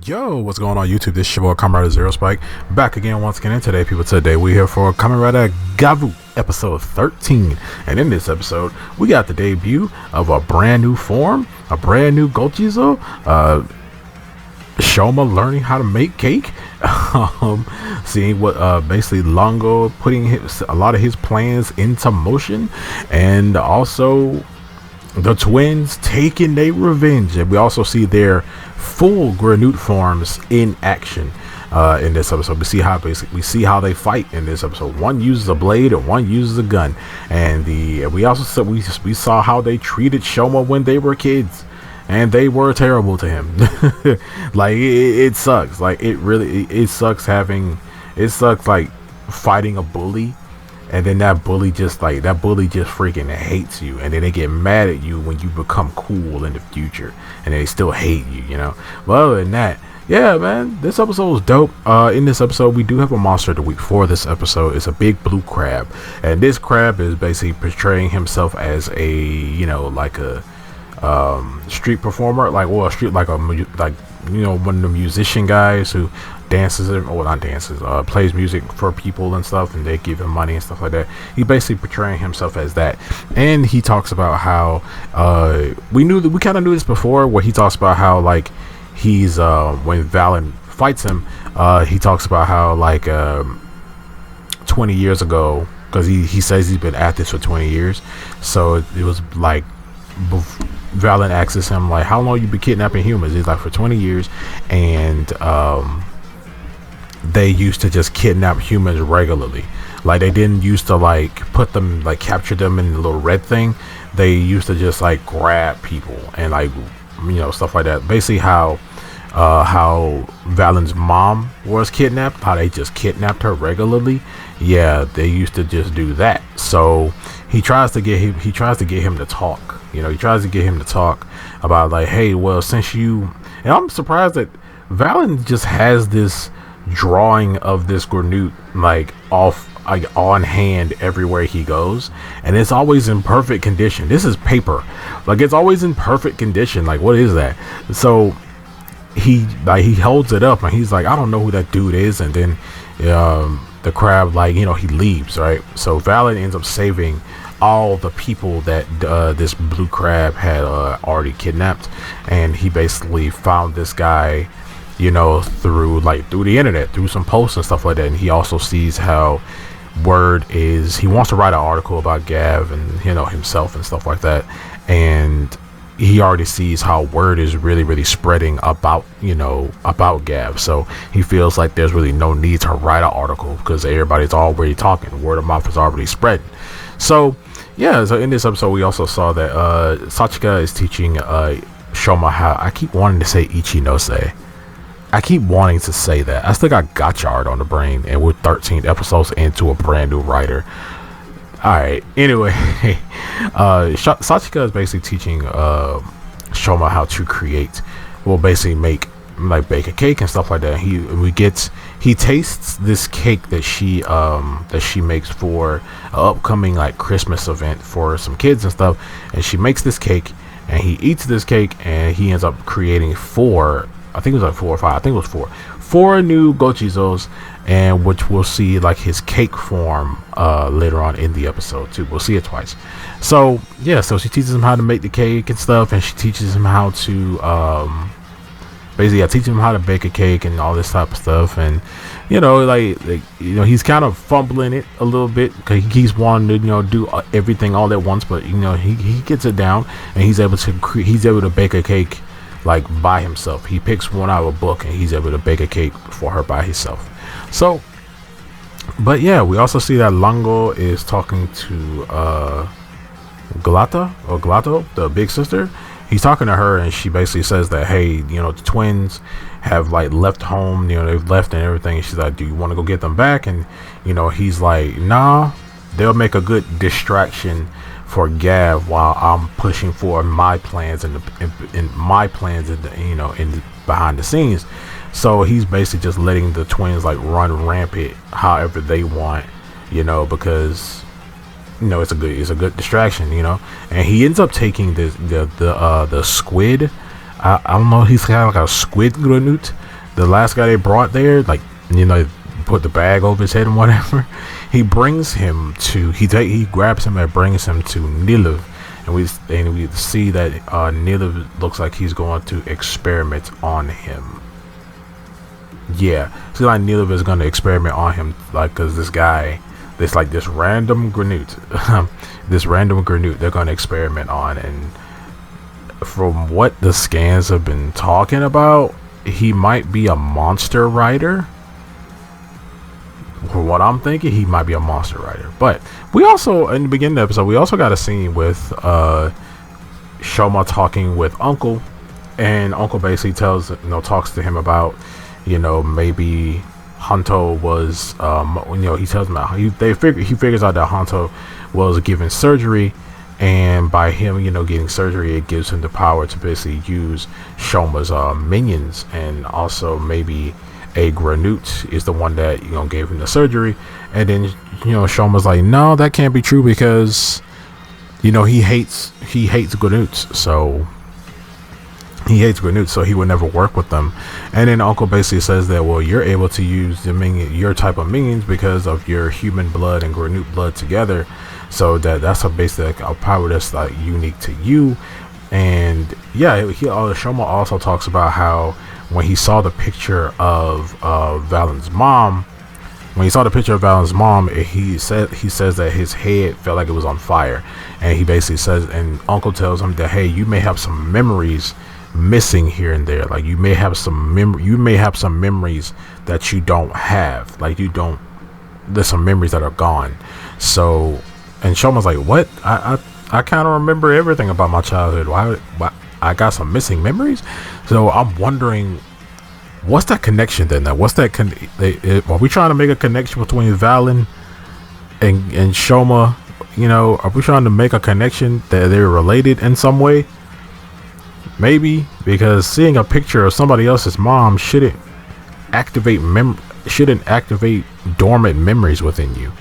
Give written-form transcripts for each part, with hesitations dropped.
Yo, what's going on YouTube? This is your boy Kamen Zero Spike back again once again. And today, people, we're here for Kamen GAVV episode 13. And in this episode, we got the debut of a brand new form, a brand new Gochizo, Shoma learning how to make cake, seeing what basically Longo putting a lot of his plans into motion, and also the twins taking their revenge. And we also see their full Granute forms in action in this episode. We see how they fight in this episode. One uses a blade and one uses a gun, and we also saw how they treated Shoma when they were kids, and they were terrible to him. Like it sucks. Like it sucks like fighting a bully, and then that bully just freaking hates you, and then they get mad at you when you become cool in the future, and they still hate you, you know. But other than that, yeah, man, this episode was dope. In this episode, we do have a monster of the week for this episode. It's a big blue crab, and this crab is basically portraying himself as a, you know, like a street performer, one of the musician guys who dances, or not dances, plays music for people and stuff, and they give him money and stuff like that. He basically portraying himself as that, and he talks about how we kind of knew this before, where he talks about how like he's when Valen fights him, he talks about how like 20 years ago, because he says he's been at this for 20 years, so it was like Valen asks him like, how long you been kidnapping humans? He's like, for 20 years, and they used to just kidnap humans regularly. Like, they didn't used to like put them, like capture them in the little red thing. They used to just like grab people and like, you know, stuff like that. Basically how Valen's mom was kidnapped, how they just kidnapped her regularly. Yeah, they used to just do that. So he tries to get him to talk. You know, he tries to get him to talk about like, hey, well, since you, and I'm surprised that Valen just has this drawing of this Granute like on hand everywhere he goes, and it's always in perfect condition. This is paper, like it's always in perfect condition. Like, what is that? So he holds it up and he's like, I don't know who that dude is, and then the crab, like, you know, he leaves, right? So Valen ends up saving all the people that this blue crab had already kidnapped, and he basically found this guy, you know, through the internet, through some posts and stuff like that. And he also sees how word is, he wants to write an article about Gav and, you know, himself and stuff like that, and he already sees how word is really spreading about, you know, about Gav. So he feels like there's really no need to write an article because everybody's already talking, word of mouth is already spreading. So yeah, so in this episode we also saw that Sachika is teaching Shoma how, I keep wanting to say Ichinose. I keep wanting to say that. I still got Gotchard on the brain, and we're 13 episodes into a brand new writer. Alright, anyway, Sachika is basically teaching Shoma how to create, well, basically bake a cake and stuff like that. He tastes this cake that she makes for an upcoming like Christmas event for some kids and stuff, and she makes this cake and he eats this cake, and he ends up creating four new Gochizos, and which we'll see like his cake form later on in the episode too. We'll see it twice. So yeah, so she teaches him how to make the cake and stuff, and she teaches him how to teaching him how to bake a cake and all this type of stuff. And you know, like you know, he's kind of fumbling it a little bit because he keeps wanting to, you know, do everything all at once, but you know, he gets it down, and he's able to bake a cake like by himself. He picks one out of a book and he's able to bake a cake for her by himself. So, but yeah, we also see that Longo is talking to Glato, the big sister. He's talking to her, and she basically says that, hey, you know, the twins have like left home, you know, they've left and everything. And she's like, do you want to go get them back? And you know, he's like, nah, they'll make a good distraction for Gav while I'm pushing for my plans in behind the scenes. So he's basically just letting the twins like run rampant however they want, you know, because you know it's a good distraction, you know. And he ends up taking the squid I don't know. He's kind of like a squid Granute. The last guy they brought there, like, put the bag over his head and whatever. He brings him to he grabs him and brings him to Niliv, and we see that Niliv looks like he's going to experiment on him. Yeah, see, like Niliv is going to experiment on him, like, because this random Granute, they're going to experiment on, and from what the scans have been talking about, he might be a monster rider. From what I'm thinking, he might be a monster rider. But we also, in the beginning of the episode, we also got a scene with Shoma talking with Uncle, and Uncle basically talks to him about, maybe Hanto was, he tells him that he figures out that Hanto was given surgery, and by him, getting surgery, it gives him the power to basically use Shoma's minions, and also maybe a Granute is the one that gave him the surgery. And then Shoma's like, no, that can't be true, because he hates Granutes, so he would never work with them. And then Uncle basically says that, well, you're able to use your type of minions because of your human blood and Granute blood together, so that's basically a power that's like unique to you. And yeah, Shoma also talks about how when he saw the picture of Valen's mom, he says that his head felt like it was on fire, and he basically says, and Uncle tells him that, hey, you may have some memories missing here and there, like you may have some memories that you don't have, there's some memories that are gone. So, and Shoma's like, what? I kind of remember everything about my childhood. Why I got some missing memories? So I'm wondering, what's that connection then? Now, what's that? Are we trying to make a connection between Valen and Shoma? Are we trying to make a connection that they're related in some way? Maybe, because seeing a picture of somebody else's mom shouldn't activate dormant memories within you.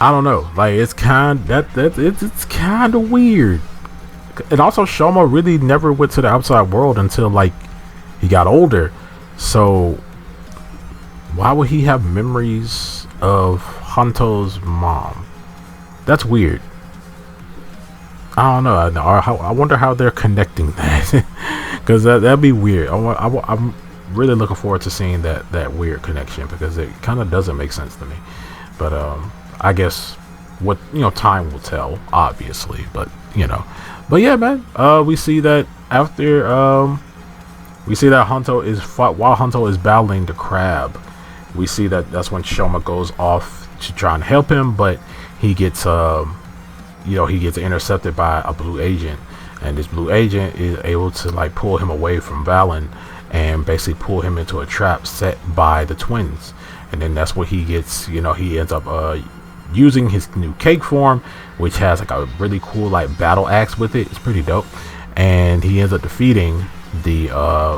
I don't know. Like, it's kind of weird. And also, Shoma really never went to the outside world until like he got older. So why would he have memories of Hanto's mom? That's weird. I don't know. I wonder how they're connecting that, because that'd be weird. I'm really looking forward to seeing that weird connection, because it kind of doesn't make sense to me. But I guess what time will tell, obviously. But yeah, man. We see that after Hanto while Hanto is battling the crab, we see that's when Shoma goes off to try and help him, but he gets intercepted by a blue agent, and this blue agent is able to like pull him away from Valen and basically pull him into a trap set by the twins. And then that's what he gets. He ends up using his new cake form, which has like a really cool like battle axe with it. It's pretty dope, and he ends up defeating the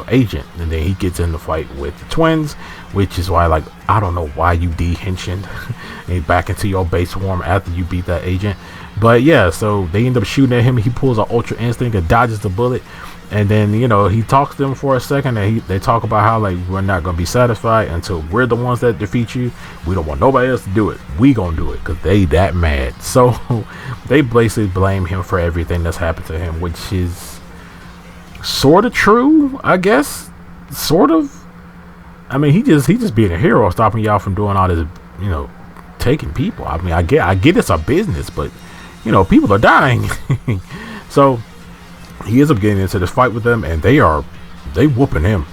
agent, and then he gets in the fight with the twins, which is why, like, I don't know why you de-hensioned and back into your base form after you beat that agent. But yeah, so they end up shooting at him. He pulls an ultra instinct and dodges the bullet, and then he talks to them for a second, and they talk about how like, we're not gonna be satisfied until we're the ones that defeat you. We don't want nobody else to do it. We gonna do it, because they that mad. So they basically blame him for everything that's happened to him, which is sort of true, I guess. Sort of. I mean, he just being a hero, stopping y'all from doing all this, taking people. I mean, I get it's a business, but people are dying. So he ends up getting into this fight with them, and they whooping him.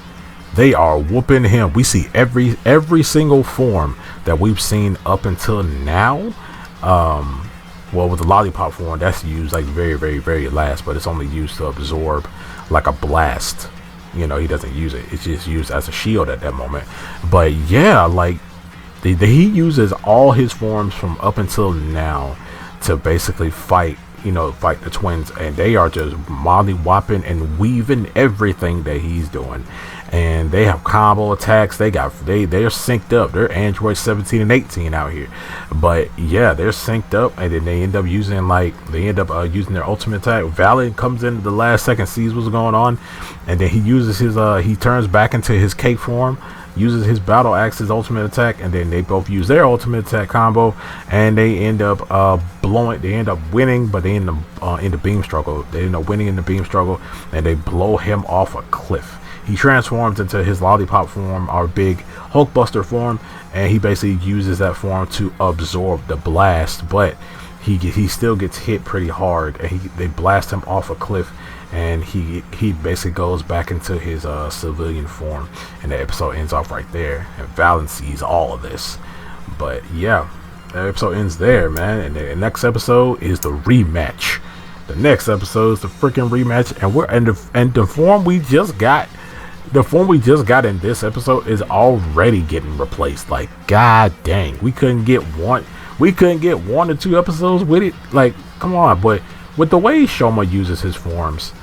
They are whooping him. We see every single form that we've seen up until now. Well, with the lollipop form, that's used like very, very, very last, but it's only used to absorb like a blast. He doesn't use it. It's just used as a shield at that moment. But yeah, like he uses all his forms from up until now to basically fight fight the twins, and they are just molly whopping and weaving everything that he's doing. And they have combo attacks. They're synced up. They're Android 17 and 18 out here. But yeah, they're synced up, and then they end up using using their ultimate attack. Valiant comes in the last second, sees what's going on, and then he uses his he turns back into his cake form, uses his battle axe, his ultimate attack, and then they both use their ultimate attack combo, and they end up they end up winning, but they end up in the beam struggle. They end up winning in the beam struggle, and they blow him off a cliff. He transforms into his lollipop form, our big Hulkbuster form, and he basically uses that form to absorb the blast, but he still gets hit pretty hard, and they blast him off a cliff, and he basically goes back into his civilian form, and the episode ends off right there. And Valiant sees all of this, but yeah, the episode ends there, man. And the next episode is the rematch. The next episode is the freaking rematch, and the form we just got. The form we just got in this episode is already getting replaced. Like, god dang, we couldn't get one or two episodes with it. Like, come on. But with the way Shoma uses his forms,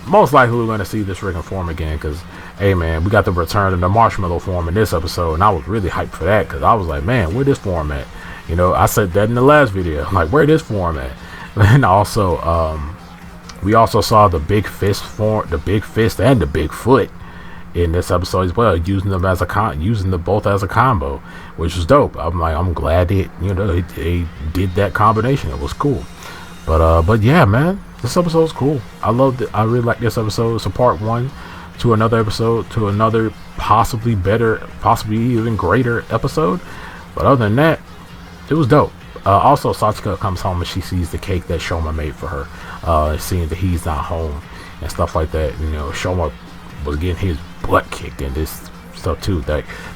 most likely we're going to see this freaking form again, because hey man, we got the return of the marshmallow form in this episode, and I was really hyped for that, because I was like, man, where this form at? I said that in the last video. I'm like, where this form at? And also we also saw the big fist form, the big fist and the big foot in this episode as well, using them both as a combo, which was dope. I'm glad they did that combination. It was cool. But yeah, man, this episode's cool. I loved it. I really like this episode. It's a part one to another episode, to another possibly better, possibly even greater episode. But other than that, it was dope. Also, Satsuka comes home and she sees the cake that Shoma made for her, seeing that he's not home and stuff like that. Shoma was getting his butt kicked in this stuff too.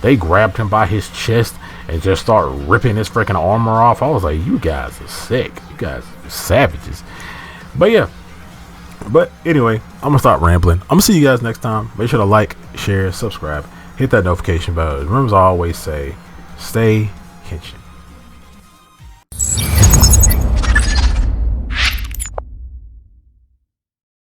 They grabbed him by his chest and just started ripping his freaking armor off. I was like, you guys are sick. You guys are savages. But yeah. But anyway, I'm gonna stop rambling. I'm gonna see you guys next time. Make sure to like, share, subscribe, hit that notification bell. Remember, as I always say, stay kitchen.